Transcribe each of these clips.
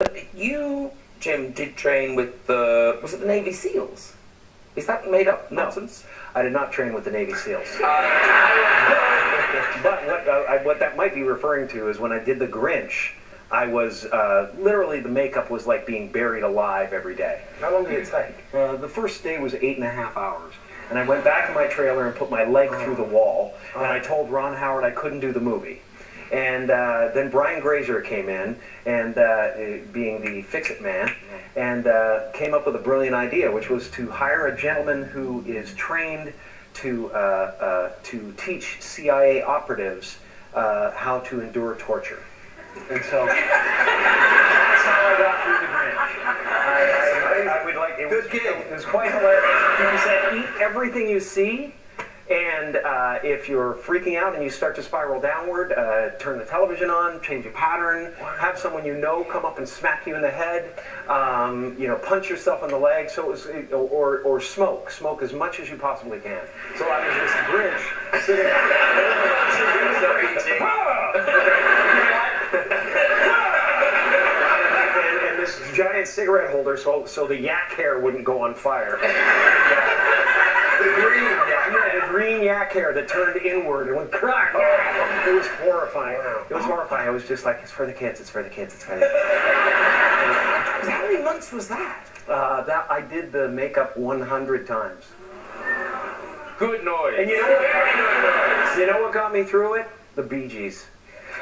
But you, Jim, did train with the, was it the Navy SEALs? Is that made up nonsense? No, I did not train with the Navy SEALs. But what that might be referring to is when I did the Grinch, I was, literally the makeup was like being buried alive every day. How long did it take? The first day was 8.5 hours. And I went back to my trailer and put my leg through the wall, and I told Ron Howard I couldn't do the movie. And then Brian Grazer came in, and being the fix-it man, and came up with a brilliant idea, which was to hire a gentleman who is trained to teach CIA operatives how to endure torture. And so that's how I got through the Grinch. I would like, it was quite hilarious. He said, eat everything you see, and if you're freaking out and you start to spiral downward, turn the television on, change your pattern, have someone you know come up and smack you in the head, you know, punch yourself in the leg, so it was, or smoke as much as you possibly can. So I was this Grinch sitting and this giant cigarette holder, so the yak hair wouldn't go on fire. The green yak hair that turned inward and went crack. Oh, it was horrifying. It was horrifying. I was just like, it's for the kids, it's for the kids, it's for the kids. How many months was that? I did the makeup 100 times. Good noise. And you know what got me through it? The Bee Gees.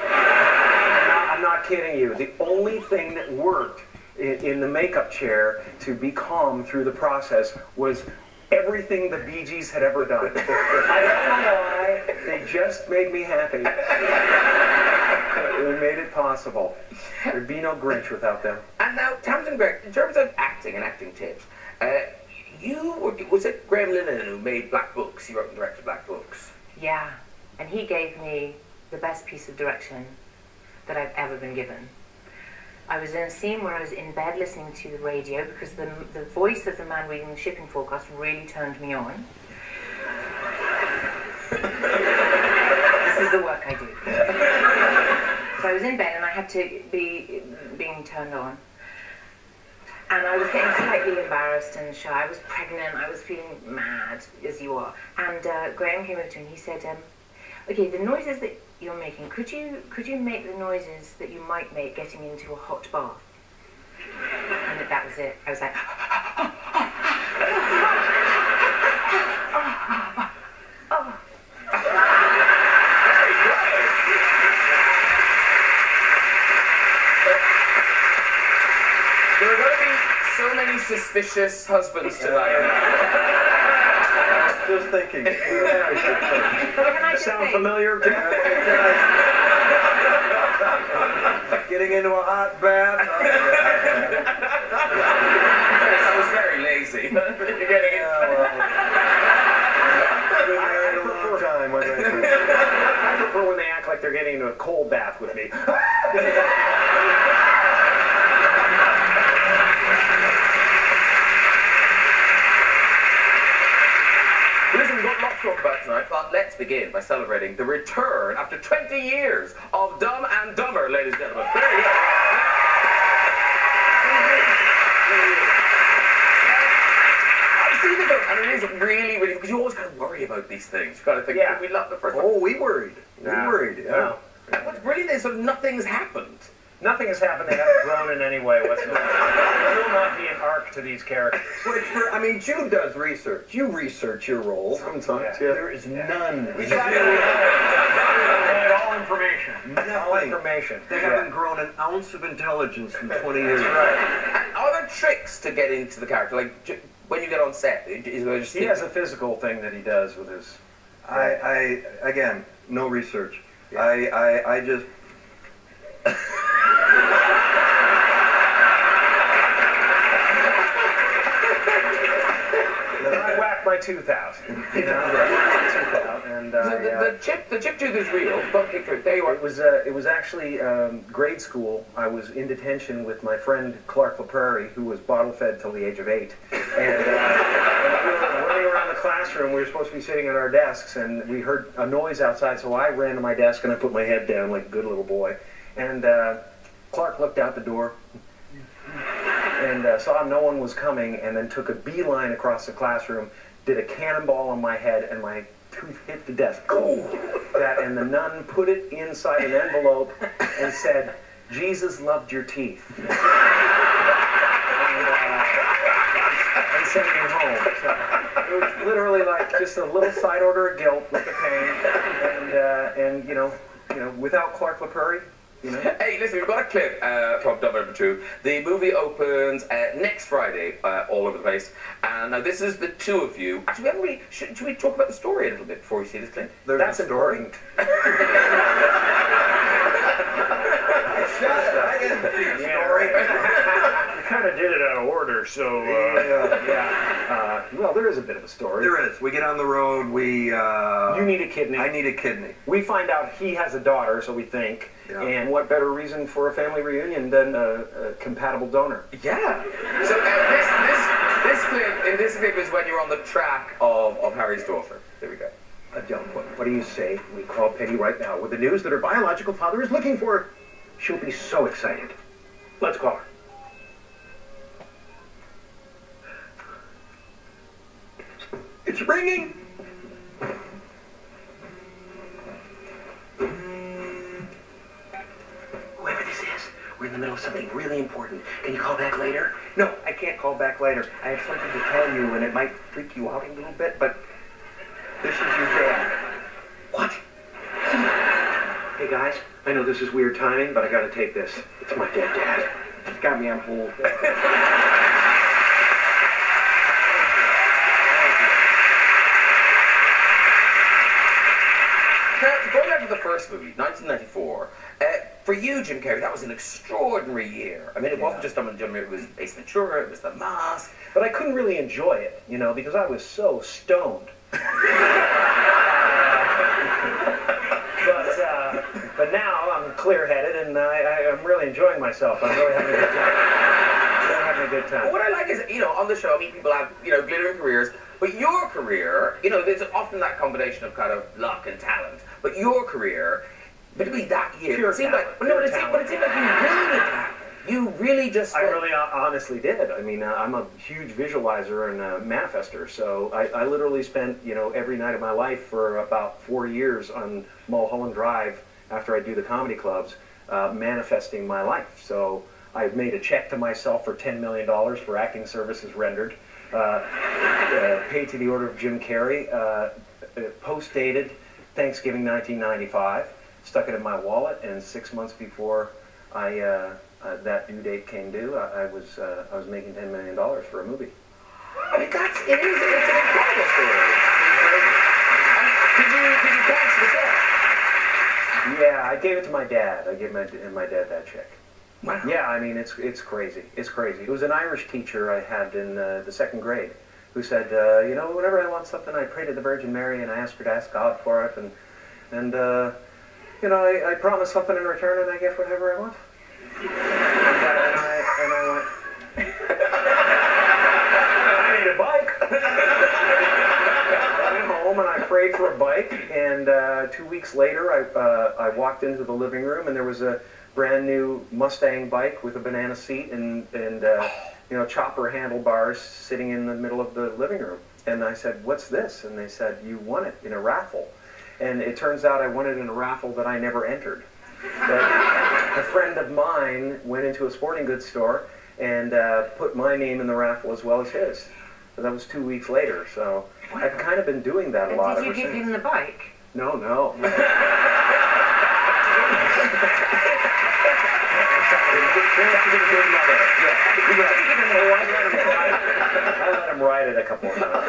I'm not kidding you. The only thing that worked in the makeup chair to be calm through the process was everything the Bee Gees had ever done. I don't know why. They just made me happy. They made it possible. There'd be no Grinch without them. And now, Tamsin Gregg, in terms of acting and acting tips, was it Graham Linehan who made Black Books? He wrote and directed Black Books. Yeah, and he gave me the best piece of direction that I've ever been given. I was in a scene where I was in bed listening to the radio because the voice of the man reading the shipping forecast really turned me on. This is the work I do. So I was in bed and I had to be being turned on. And I was getting slightly embarrassed and shy. I was pregnant, I was feeling mad, as you are. And Graham came over to me and he said, okay, the noises that you're making, could you make the noises that you might make getting into a hot bath? And that was it. I was like, There are going to be so many suspicious husbands tonight. Just thinking. can I just Sound say, familiar, Jeff? Getting into a hot bath. I was very lazy. You're getting in. I prefer when they act like they're getting into a cold bath with me. Listen, we've got lots to talk about tonight, but let's begin by celebrating the return after 20 years of Dumb and Dumber, ladies and gentlemen. There you go. I've seen the film, and it is really, because you always kind of worry about these things. You kind of think, yeah. We love the first one. Oh, we worried. We worried, yeah. What's brilliant is sort of nothing's happened. Nothing has happened. They haven't grown in any way whatsoever. There will not be an arc to these characters. I mean, Jude does research. You research your role. Sometimes, yeah. There is none. All information. All information. They haven't grown an ounce of intelligence in 20 years. Right. And are there tricks to get into the character? Like, when you get on set, is there just... He has a physical thing that he does with his... Again, no research. Yeah. I just... I whacked my tooth out. You know, and the chip tooth is real. Don't get tricked. There you are. It was actually grade school. I was in detention with my friend Clark LaPrairie, who was bottle fed till the age of 8. And we were running around the classroom. We were supposed to be sitting at our desks, and we heard a noise outside. So I ran to my desk and I put my head down like a good little boy. And Clark looked out the door. and saw no one was coming, and then took a beeline across the classroom, did a cannonball on my head, and my tooth hit the desk. And the nun put it inside an envelope and said, "Jesus loved your teeth." And sent me home. So it was literally like just a little side order of guilt with the pain, and you know, without Clark LaPrairie. You know? Hey, listen, we've got a clip from Dumb Number 2. The movie opens next Friday all over the place. And now this is the two of you. Actually, we haven't really... Should we talk about the story a little bit before we see this clip? That's important. We kind of did it out of order, so... Well, there is a bit of a story. There is. We get on the road, You need a kidney. I need a kidney. We find out he has a daughter, so we think. Yeah. And what better reason for a family reunion than a compatible donor? Yeah. So this clip is when you're on the track of Harry's daughter. There we go. Adele, what do you say we call Penny right now with the news that her biological father is looking for her? She'll be so excited. Let's call her. It's ringing. Whoever this is, we're in the middle of something really important. Can you call back later? No, I can't call back later. I have something to tell you, and it might freak you out a little bit, but this is your dad. What? Hey guys, I know this is weird timing, but I gotta take this. It's my dead dad. He's got me on hold. Going back to the first movie, 1994, for you, Jim Carrey, that was an extraordinary year. I mean, it wasn't just Dumb and Dumber, it was Ace Ventura, it was The Mask. But I couldn't really enjoy it, you know, because I was so stoned. But now I'm clear-headed, and I'm really enjoying myself. I'm really having a good time. Well, what I like is, you know, on the show, I mean, people have, you know, glittering careers, but your career, you know, there's often that combination of kind of luck and talent. But your career, particularly that year, Pure it seemed talent, like, but it seemed like you really did that. You really just... I really honestly did. I mean, I'm a huge visualizer and manifester, so I literally spent, you know, every night of my life for about 4 years on Mulholland Drive after I do the comedy clubs, manifesting my life. So I made a check to myself for $10 million for acting services rendered, paid to the order of Jim Carrey, post-dated Thanksgiving 1995, stuck it in my wallet, and 6 months before that due date came due, I was making $10 million for a movie. I mean, it's an incredible story. Did you cash the check? Yeah, I gave it to my dad. I gave my dad that check. Wow. Yeah, I mean, it's crazy. It's crazy. It was an Irish teacher I had in the second grade who said, you know, whenever I want something, I pray to the Virgin Mary and I ask her to ask God for it, and you know, I promise something in return and I get whatever I want. And I went, I need a bike. I went home and I prayed for a bike, and 2 weeks later I walked into the living room and there was a brand new Mustang bike with a banana seat and you know, chopper handlebars sitting in the middle of the living room. And I said, "What's this?" And they said, "You won it in a raffle." And it turns out I won it in a raffle that I never entered. But a friend of mine went into a sporting goods store and put my name in the raffle as well as his. So that was 2 weeks later. So I've kind of been doing that a lot ever since. Did you give him the bike? No, no. I let him ride it a couple of times.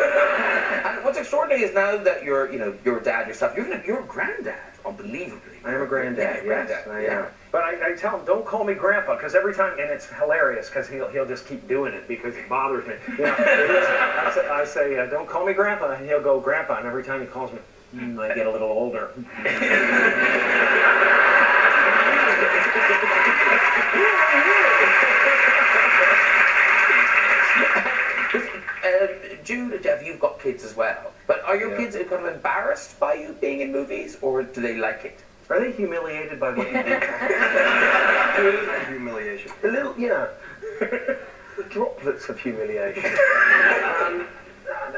And what's extraordinary is now that you're a dad yourself, you're a granddad, unbelievably. I am a granddad, Yeah, yes. granddad, yeah. But I tell him, don't call me grandpa, because every time, and it's hilarious, because he'll just keep doing it because it bothers me. You know, I say, don't call me grandpa, and he'll go grandpa, and every time he calls me, I get a little older. Jude, Jeff, you've got kids as well. But are your kids kind of embarrassed by you being in movies, or do they like it? Are they humiliated by what you do? Humiliation. A little, yeah. droplets of humiliation. They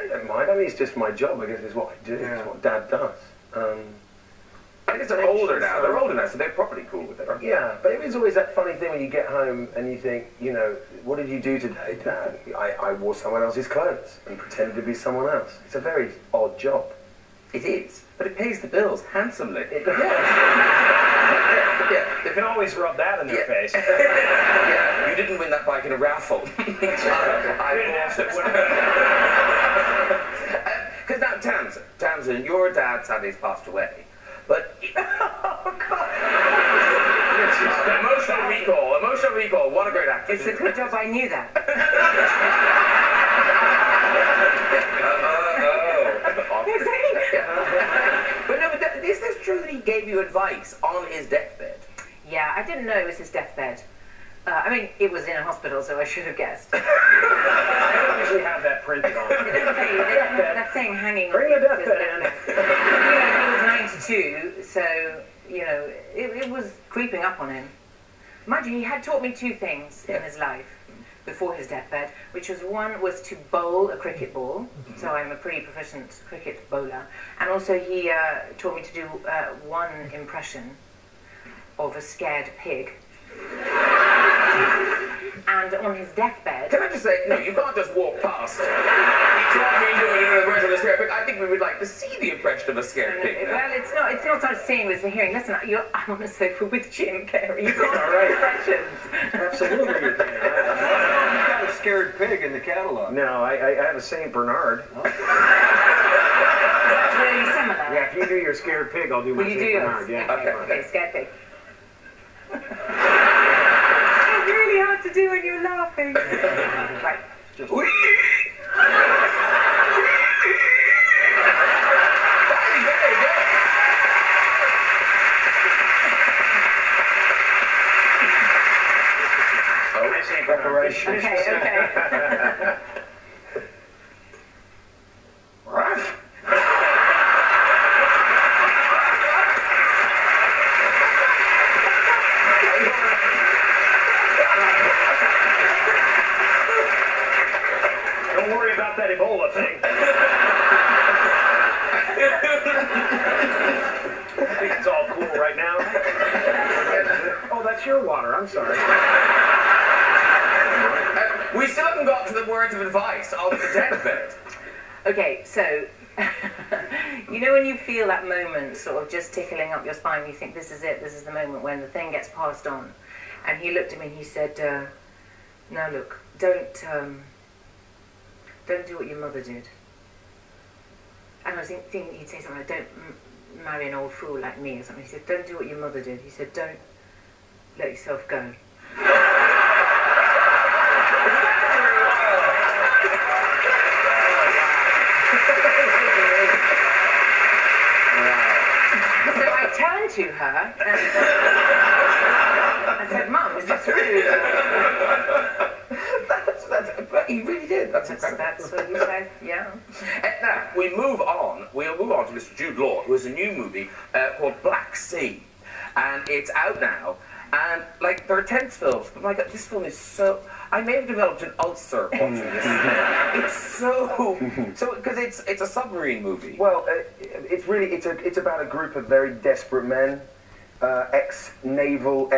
don't mind. I mean, it's just my job. I guess it's what I do. Yeah. It's what Dad does. I guess they're older now. They're older now, so they're probably cool with it. Right? Yeah, but it was always that funny thing when you get home and you think, you know, what did you do today, Dad? I wore someone else's clothes and pretended to be someone else. It's a very odd job. It is, but it pays the bills handsomely. You can always rub that in their face. Yeah, you didn't win that bike in a raffle. I bought it. Because now, Tamsin, your dad sadly has passed away. But oh god! Emotional recall. What a great actor! It's a good job I knew that. But no, but is this true that he gave you advice on his deathbed? Yeah, I didn't know it was his deathbed. I mean, it was in a hospital, so I should have guessed. I don't usually have that printed on. They don't have that thing hanging on. Bring the deathbed in. You know, he was 92, so, you know, it was creeping up on him. Mind you, he had taught me two things in his life before his deathbed, which was one was to bowl a cricket ball, so I'm a pretty proficient cricket bowler, and also he taught me to do one impression of a scared pig. And on his deathbed... Can I just say, no, you can't just walk past. He taught me to do an impression of a scared pig. I think we would like to see the impression of a scared pig. Well, it's not so much seeing as the hearing. Listen, I'm on a sofa with Jim Carrey. You can't All right. do impressions. Absolutely, you can. You got a scared pig in the catalog. No, I have a Saint Bernard. That's really similar. Yeah, if you do your scared pig, I'll do my Will you Saint do Bernard. yours? Yeah. Okay, scared pig. It's really hard to do when you're laughing. Right. Preparation. Okay. Don't worry about that Ebola thing. I think it's all cool right now. Oh, that's your water. I'm sorry. We still haven't got to the words of advice on the deathbed. Okay, so, you know when you feel that moment sort of just tickling up your spine, you think this is it, this is the moment when the thing gets passed on. And he looked at me and he said, now look, don't do what your mother did. And I was thinking he'd say something like, don't marry an old fool like me or something. He said, don't do what your mother did. He said, don't let yourself go. So I turned to her and I said, Mum, is this rude? He really did. That's incredible. That's what he said, yeah. Now, we'll move on to Mr. Jude Law, who has a new movie called Black Sea. And it's out now. And, like, there are tense films, but my God, this film is so... I may have developed an ulcer watching this. It's so... because it's a submarine movie. Well, it's about a group of very desperate men, ex-naval,